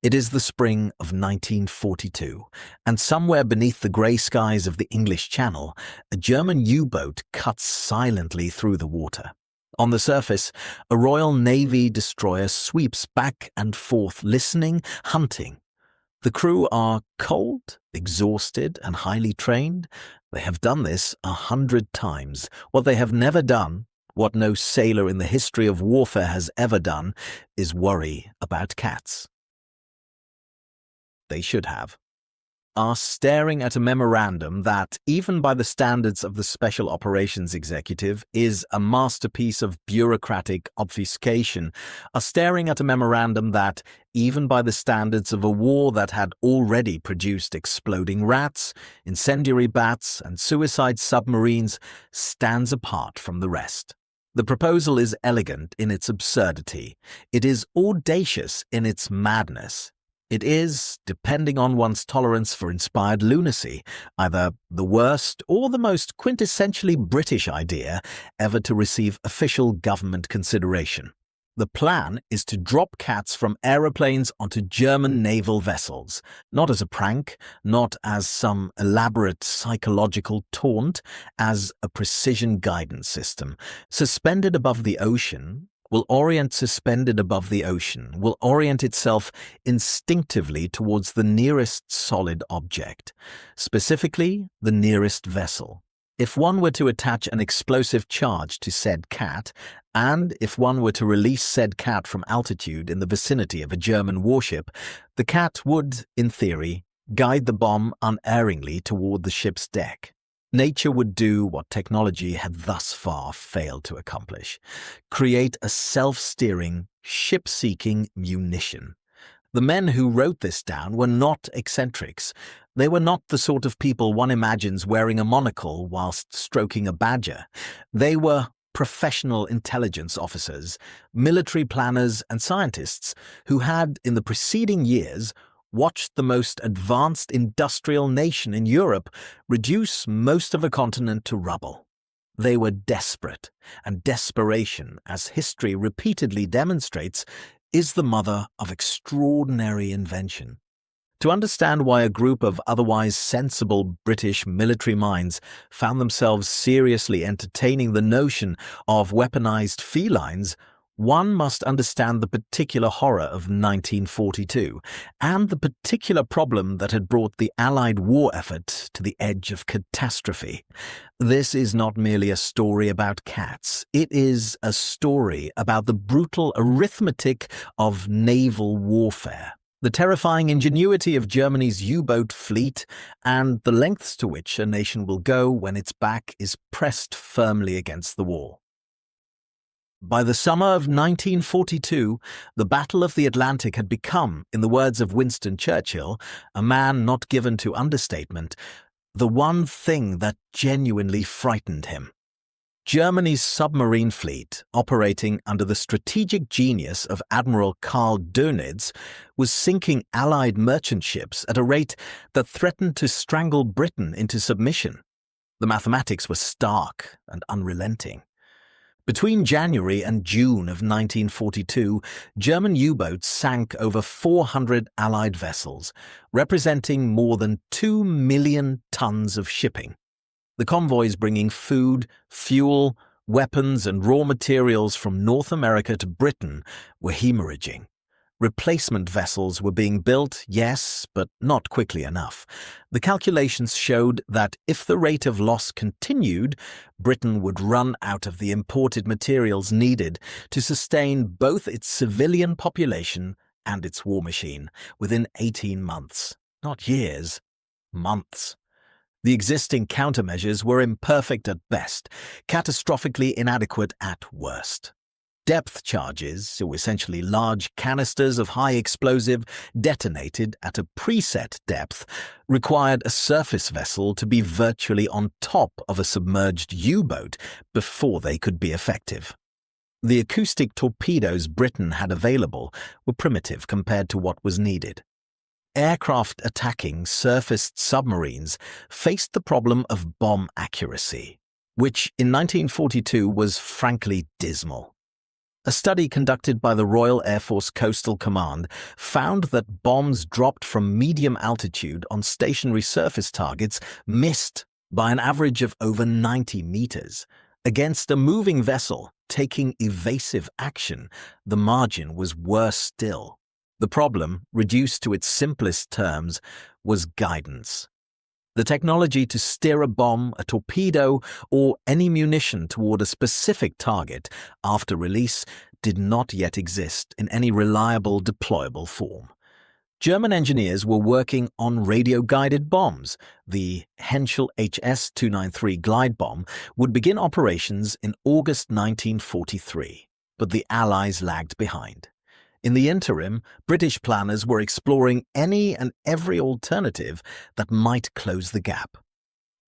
It is the spring of 1942, and somewhere beneath the grey skies of the English Channel, a German U-boat cuts silently through the water. On the surface, a Royal Navy destroyer sweeps back and forth, listening, hunting. The crew are cold, exhausted, and highly trained. They have done this 100 times. What they have never done, what no sailor in the history of warfare has ever done, is worry about cats. They should have, are staring at a memorandum that, even by the standards of the Special Operations Executive, is a masterpiece of bureaucratic obfuscation, are staring at a memorandum that, even by the standards of a war that had already produced exploding rats, incendiary bats, and suicide submarines, stands apart from the rest. The proposal is elegant in its absurdity. It is audacious in its madness. It is, depending on one's tolerance for inspired lunacy, either the worst or the most quintessentially British idea ever to receive official government consideration. The plan is to drop cats from aeroplanes onto German naval vessels, not as a prank, not as some elaborate psychological taunt, as a precision guidance system, suspended above the ocean. Will orient suspended above the ocean, will orient itself instinctively towards the nearest solid object, specifically the nearest vessel. If one were to attach an explosive charge to said cat, and if one were to release said cat from altitude in the vicinity of a German warship, the cat would, in theory, guide the bomb unerringly toward the ship's deck. Nature would do what technology had thus far failed to accomplish: create a self-steering, ship-seeking munition. The men who wrote this down were not eccentrics. They were not the sort of people one imagines wearing a monocle whilst stroking a badger. They were professional intelligence officers, military planners, and scientists who had, in the preceding years, watched the most advanced industrial nation in Europe reduce most of a continent to rubble. They were desperate, and desperation, as history repeatedly demonstrates, is the mother of extraordinary invention. To understand why a group of otherwise sensible British military minds found themselves seriously entertaining the notion of weaponized felines, one must understand the particular horror of 1942 and the particular problem that had brought the Allied war effort to the edge of catastrophe. This is not merely a story about cats. It is a story about the brutal arithmetic of naval warfare, the terrifying ingenuity of Germany's U-boat fleet, and the lengths to which a nation will go when its back is pressed firmly against the wall. By the summer of 1942, the Battle of the Atlantic had become, in the words of Winston Churchill, a man not given to understatement, the one thing that genuinely frightened him. Germany's submarine fleet, operating under the strategic genius of Admiral Karl Dönitz, was sinking Allied merchant ships at a rate that threatened to strangle Britain into submission. The mathematics were stark and unrelenting. Between January and June of 1942, German U-boats sank over 400 Allied vessels, representing more than 2 million tons of shipping. The convoys bringing food, fuel, weapons, and raw materials from North America to Britain were hemorrhaging. Replacement vessels were being built, yes, but not quickly enough. The calculations showed that if the rate of loss continued, Britain would run out of the imported materials needed to sustain both its civilian population and its war machine within 18 months. Not years, months. The existing countermeasures were imperfect at best, catastrophically inadequate at worst. Depth charges, or essentially large canisters of high explosive detonated at a preset depth, required a surface vessel to be virtually on top of a submerged U-boat before they could be effective. The acoustic torpedoes Britain had available were primitive compared to what was needed. Aircraft attacking surfaced submarines faced the problem of bomb accuracy, which in 1942 was frankly dismal. A study conducted by the Royal Air Force Coastal Command found that bombs dropped from medium altitude on stationary surface targets missed by an average of over 90 meters. Against a moving vessel taking evasive action, the margin was worse still. The problem, reduced to its simplest terms, was guidance. The technology to steer a bomb, a torpedo, or any munition toward a specific target after release did not yet exist in any reliable deployable form. German engineers were working on radio-guided bombs. The Henschel HS-293 glide bomb would begin operations in August 1943, but the Allies lagged behind. In the interim, British planners were exploring any and every alternative that might close the gap.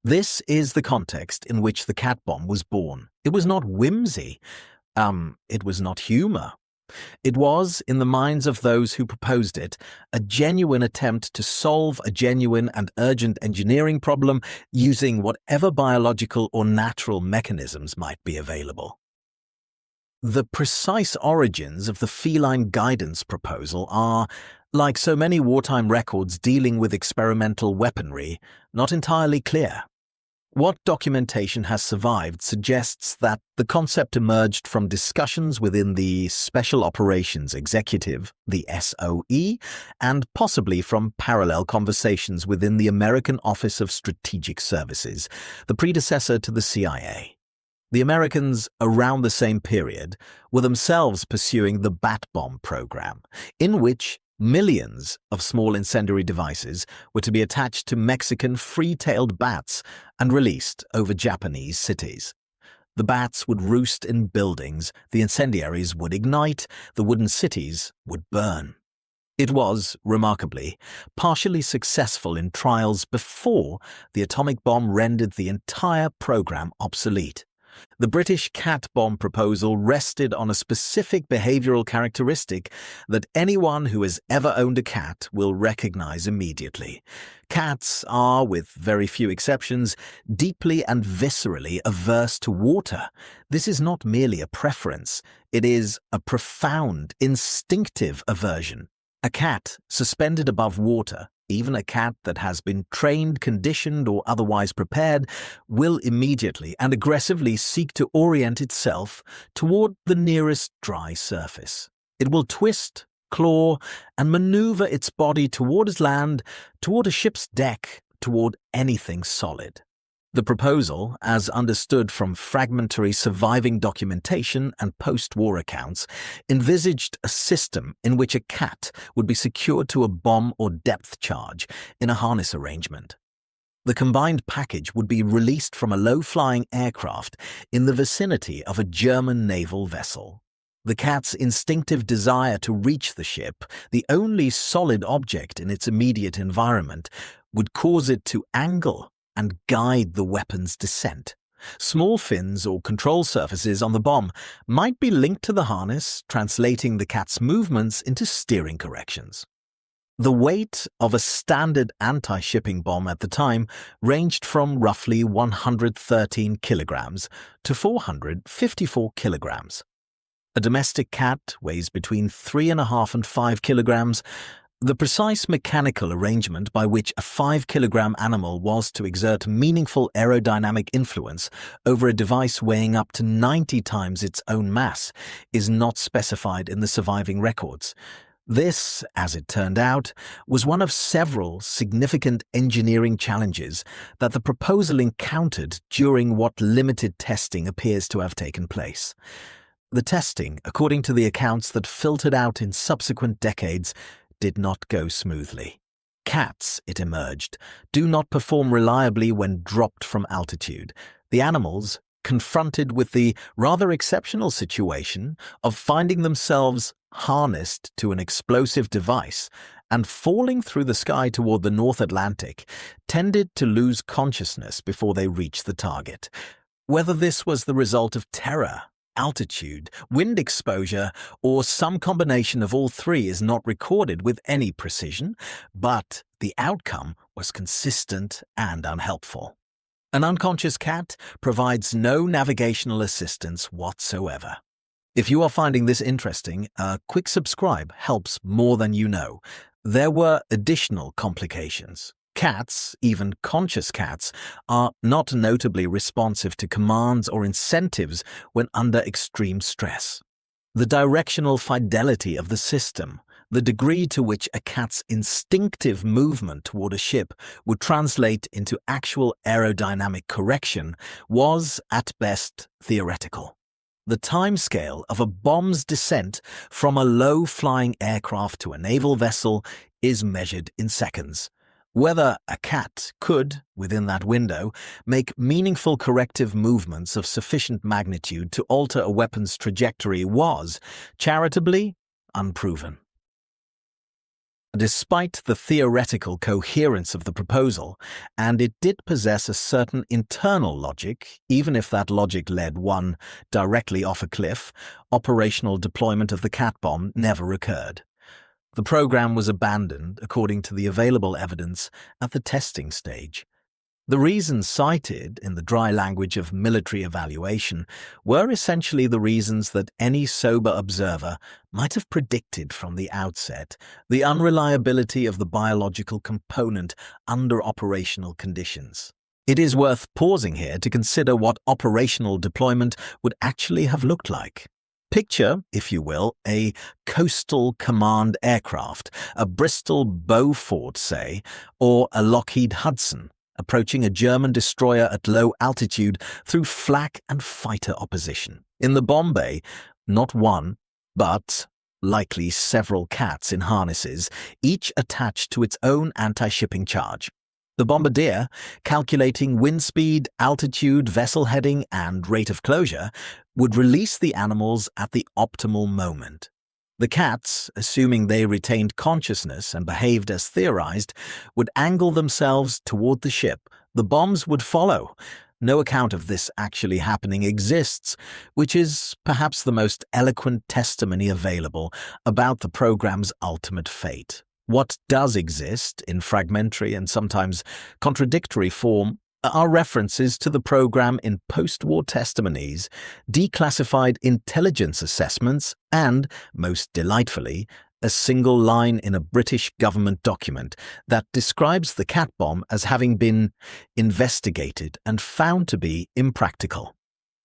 This is the context in which the cat bomb was born. It was not whimsy. It was not humor. It was, in the minds of those who proposed it, a genuine attempt to solve a genuine and urgent engineering problem using whatever biological or natural mechanisms might be available. The precise origins of the feline guidance proposal are, like so many wartime records dealing with experimental weaponry, not entirely clear. What documentation has survived suggests that the concept emerged from discussions within the Special Operations Executive, the SOE, and possibly from parallel conversations within the American Office of Strategic Services, the predecessor to the CIA. The Americans, around the same period, were themselves pursuing the Bat Bomb program, in which millions of small incendiary devices were to be attached to Mexican free-tailed bats and released over Japanese cities. The bats would roost in buildings, the incendiaries would ignite, the wooden cities would burn. It was, remarkably, partially successful in trials before the atomic bomb rendered the entire program obsolete. The British cat bomb proposal rested on a specific behavioral characteristic that anyone who has ever owned a cat will recognize immediately. Cats are, with very few exceptions, deeply and viscerally averse to water. This is not merely a preference, it is a profound, instinctive aversion. A cat suspended above water, even a cat that has been trained, conditioned, or otherwise prepared, will immediately and aggressively seek to orient itself toward the nearest dry surface. It will twist, claw, and maneuver its body toward land, toward a ship's deck, toward anything solid. The proposal, as understood from fragmentary surviving documentation and post-war accounts, envisaged a system in which a cat would be secured to a bomb or depth charge in a harness arrangement. The combined package would be released from a low-flying aircraft in the vicinity of a German naval vessel. The cat's instinctive desire to reach the ship, the only solid object in its immediate environment, would cause it to angle and guide the weapon's descent. Small fins or control surfaces on the bomb might be linked to the harness, translating the cat's movements into steering corrections. The weight of a standard anti-shipping bomb at the time ranged from roughly 113 kilograms to 454 kilograms. A domestic cat weighs between 3.5 and 5 kilograms. The precise mechanical arrangement by which a 5-kilogram animal was to exert meaningful aerodynamic influence over a device weighing up to 90 times its own mass is not specified in the surviving records. This, as it turned out, was one of several significant engineering challenges that the proposal encountered during what limited testing appears to have taken place. The testing, according to the accounts that filtered out in subsequent decades, did not go smoothly. Cats, it emerged, do not perform reliably when dropped from altitude. The animals, confronted with the rather exceptional situation of finding themselves harnessed to an explosive device and falling through the sky toward the North Atlantic, tended to lose consciousness before they reached the target. Whether this was the result of terror, altitude, wind exposure, or some combination of all three is not recorded with any precision, but the outcome was consistent and unhelpful. An unconscious cat provides no navigational assistance whatsoever. If you are finding this interesting, a quick subscribe helps more than you know. There were additional complications. Cats, even conscious cats, are not notably responsive to commands or incentives when under extreme stress. The directional fidelity of the system, the degree to which a cat's instinctive movement toward a ship would translate into actual aerodynamic correction, was, at best, theoretical. The timescale of a bomb's descent from a low-flying aircraft to a naval vessel is measured in seconds. Whether a cat could, within that window, make meaningful corrective movements of sufficient magnitude to alter a weapon's trajectory was, charitably, unproven. Despite the theoretical coherence of the proposal, and it did possess a certain internal logic, even if that logic led one directly off a cliff, operational deployment of the cat bomb never occurred. The program was abandoned, according to the available evidence, at the testing stage. The reasons cited in the dry language of military evaluation were essentially the reasons that any sober observer might have predicted from the outset: the unreliability of the biological component under operational conditions. It is worth pausing here to consider what operational deployment would actually have looked like. Picture, if you will, a coastal command aircraft, a Bristol Beaufort, say, or a Lockheed Hudson, approaching a German destroyer at low altitude through flak and fighter opposition. In the bomb bay, not one, but likely several cats in harnesses, each attached to its own anti-shipping charge. The bombardier, calculating wind speed, altitude, vessel heading, and rate of closure, would release the animals at the optimal moment. The cats, assuming they retained consciousness and behaved as theorized, would angle themselves toward the ship. The bombs would follow. No account of this actually happening exists, which is perhaps the most eloquent testimony available about the program's ultimate fate. What does exist, in fragmentary and sometimes contradictory form, are references to the program in post-war testimonies, declassified intelligence assessments, and, most delightfully, a single line in a British government document that describes the cat bomb as having been investigated and found to be impractical.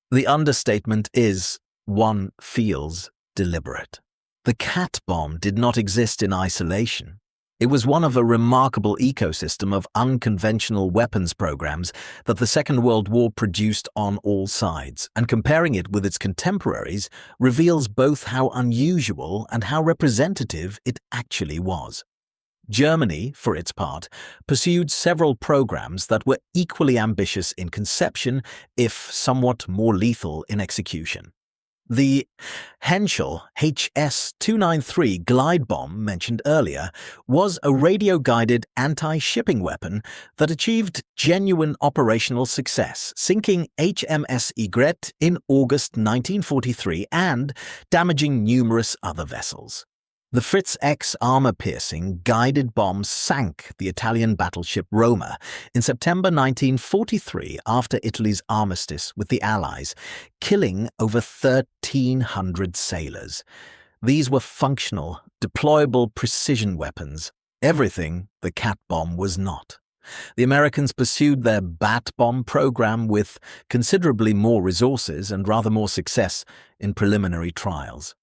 The understatement is, one feels, deliberate. The cat bomb did not exist in isolation. It was one of a remarkable ecosystem of unconventional weapons programs that the Second World War produced on all sides, and comparing it with its contemporaries reveals both how unusual and how representative it actually was. Germany, for its part, pursued several programs that were equally ambitious in conception, if somewhat more lethal in execution. The Henschel HS-293 glide bomb mentioned earlier was a radio-guided anti-shipping weapon that achieved genuine operational success, sinking HMS Egret in August 1943 and damaging numerous other vessels. The Fritz X armor-piercing guided bomb sank the Italian battleship Roma in September 1943 after Italy's armistice with the Allies, killing over 1,300 sailors. These were functional, deployable precision weapons, everything the cat bomb was not. The Americans pursued their bat bomb program with considerably more resources and rather more success in preliminary trials.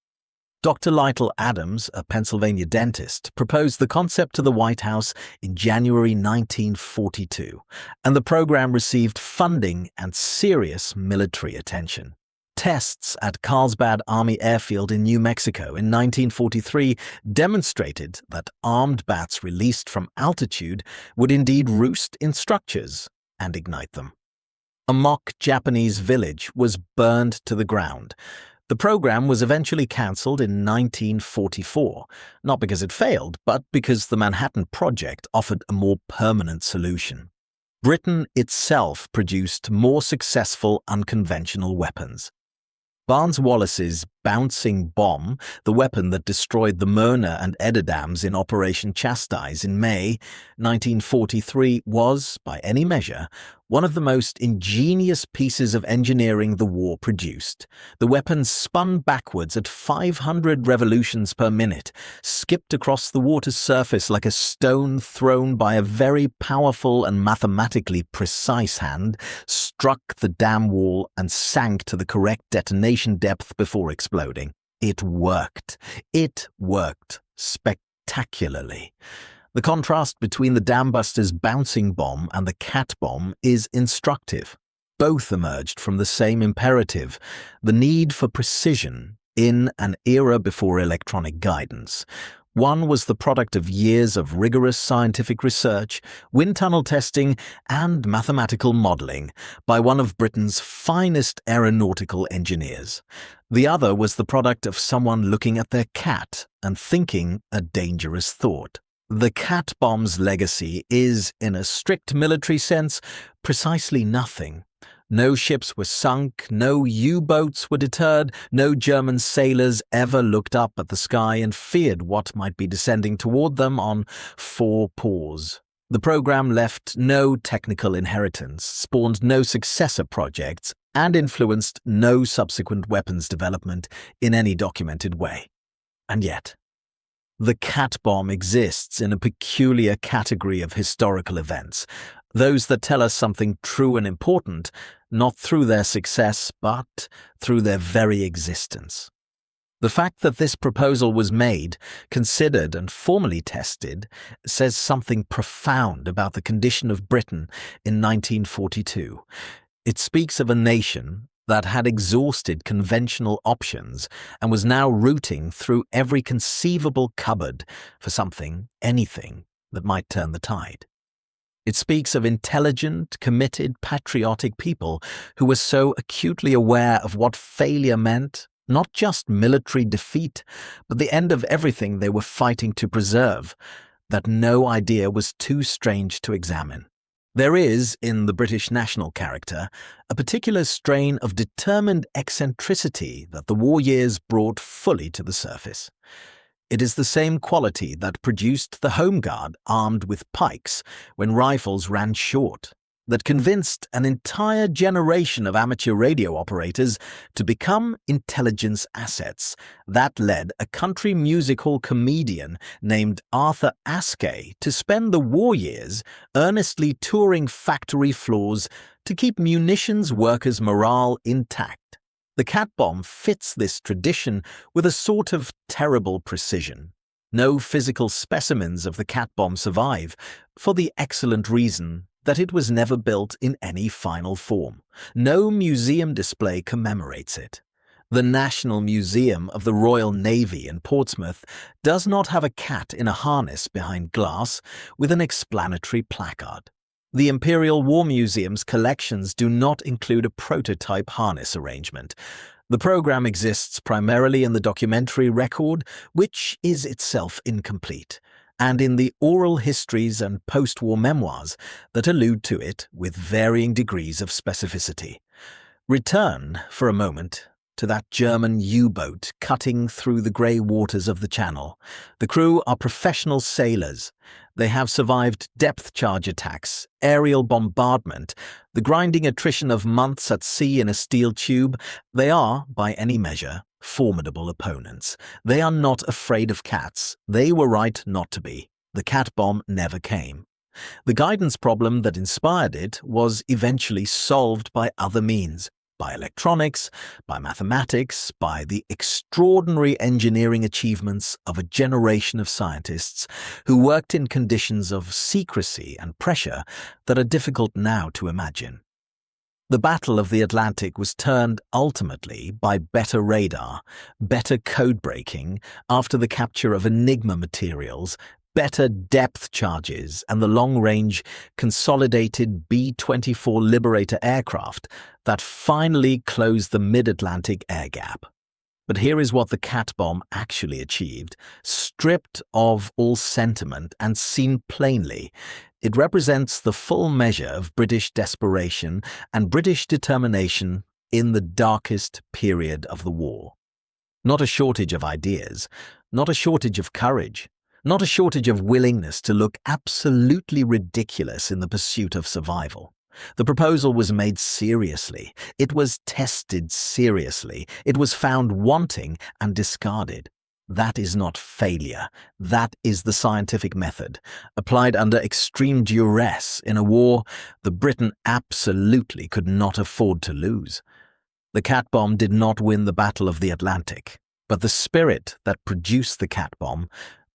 Dr. Lytle Adams, a Pennsylvania dentist, proposed the concept to the White House in January 1942, and the program received funding and serious military attention. Tests at Carlsbad Army Airfield in New Mexico in 1943 demonstrated that armed bats released from altitude would indeed roost in structures and ignite them. A mock Japanese village was burned to the ground. The program was eventually cancelled in 1944, not because it failed, but because the Manhattan Project offered a more permanent solution. Britain itself produced more successful unconventional weapons. Barnes Wallis's bouncing bomb, the weapon that destroyed the Mona and Eder dams in Operation Chastise in May 1943, was, by any measure, one of the most ingenious pieces of engineering the war produced. The weapon spun backwards at 500 revolutions per minute, skipped across the water's surface like a stone thrown by a very powerful and mathematically precise hand, struck the dam wall and sank to the correct detonation depth before exploding. It worked. It worked spectacularly. The contrast between the dambuster's bouncing bomb and the cat bomb is instructive. Both emerged from the same imperative, the need for precision in an era before electronic guidance. One was the product of years of rigorous scientific research, wind tunnel testing, and mathematical modelling by one of Britain's finest aeronautical engineers. The other was the product of someone looking at their cat and thinking a dangerous thought. The cat bomb's legacy is, in a strict military sense, precisely nothing. No ships were sunk, no U-boats were deterred, no German sailors ever looked up at the sky and feared what might be descending toward them on four paws. The program left no technical inheritance, spawned no successor projects, and influenced no subsequent weapons development in any documented way. And yet, the cat bomb exists in a peculiar category of historical events, those that tell us something true and important, not through their success, but through their very existence. The fact that this proposal was made, considered, and formally tested says something profound about the condition of Britain in 1942. It speaks of a nation that had exhausted conventional options and was now rooting through every conceivable cupboard for something, anything, that might turn the tide. It speaks of intelligent, committed, patriotic people who were so acutely aware of what failure meant, not just military defeat, but the end of everything they were fighting to preserve, that no idea was too strange to examine. There is, in the British national character, a particular strain of determined eccentricity that the war years brought fully to the surface. It is the same quality that produced the Home Guard armed with pikes when rifles ran short, that convinced an entire generation of amateur radio operators to become intelligence assets, that led a country music hall comedian named Arthur Askey to spend the war years earnestly touring factory floors to keep munitions workers' morale intact. The cat bomb fits this tradition with a sort of terrible precision. No physical specimens of the cat bomb survive, for the excellent reason that it was never built in any final form. No museum display commemorates it. The National Museum of the Royal Navy in Portsmouth does not have a cat in a harness behind glass with an explanatory placard. The Imperial War Museum's collections do not include a prototype harness arrangement. The program exists primarily in the documentary record, which is itself incomplete, and in the oral histories and post-war memoirs that allude to it with varying degrees of specificity. Return, for a moment, to that German U-boat cutting through the grey waters of the Channel. The crew are professional sailors. They have survived depth charge attacks, aerial bombardment, the grinding attrition of months at sea in a steel tube. They are, by any measure, formidable opponents. They are not afraid of cats. They were right not to be. The cat bomb never came. The guidance problem that inspired it was eventually solved by other means. By electronics, by mathematics, by the extraordinary engineering achievements of a generation of scientists who worked in conditions of secrecy and pressure that are difficult now to imagine. The Battle of the Atlantic was turned ultimately by better radar, better code breaking after the capture of Enigma materials, better depth charges, and the long-range, consolidated B-24 Liberator aircraft that finally closed the mid-Atlantic air gap. But here is what the cat bomb actually achieved. Stripped of all sentiment and seen plainly, it represents the full measure of British desperation and British determination in the darkest period of the war. Not a shortage of ideas, not a shortage of courage, not a shortage of willingness to look absolutely ridiculous in the pursuit of survival. The proposal was made seriously. It was tested seriously. It was found wanting and discarded. That is not failure. That is the scientific method, applied under extreme duress in a war the Britain absolutely could not afford to lose. The cat bomb did not win the Battle of the Atlantic, but the spirit that produced the cat bomb,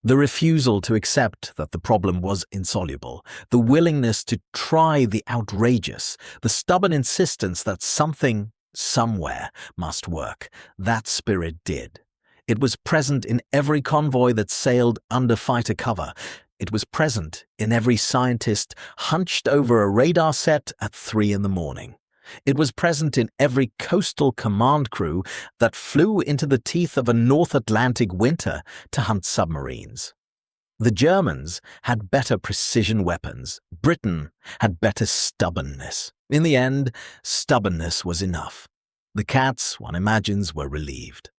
the refusal to accept that the problem was insoluble, the willingness to try the outrageous, the stubborn insistence that something, somewhere, must work, that spirit did. It was present in every convoy that sailed under fighter cover. It was present in every scientist hunched over a radar set at 3 a.m. It was present in every coastal command crew that flew into the teeth of a North Atlantic winter to hunt submarines. The Germans had better precision weapons. Britain had better stubbornness. In the end, stubbornness was enough. The cats, one imagines, were relieved.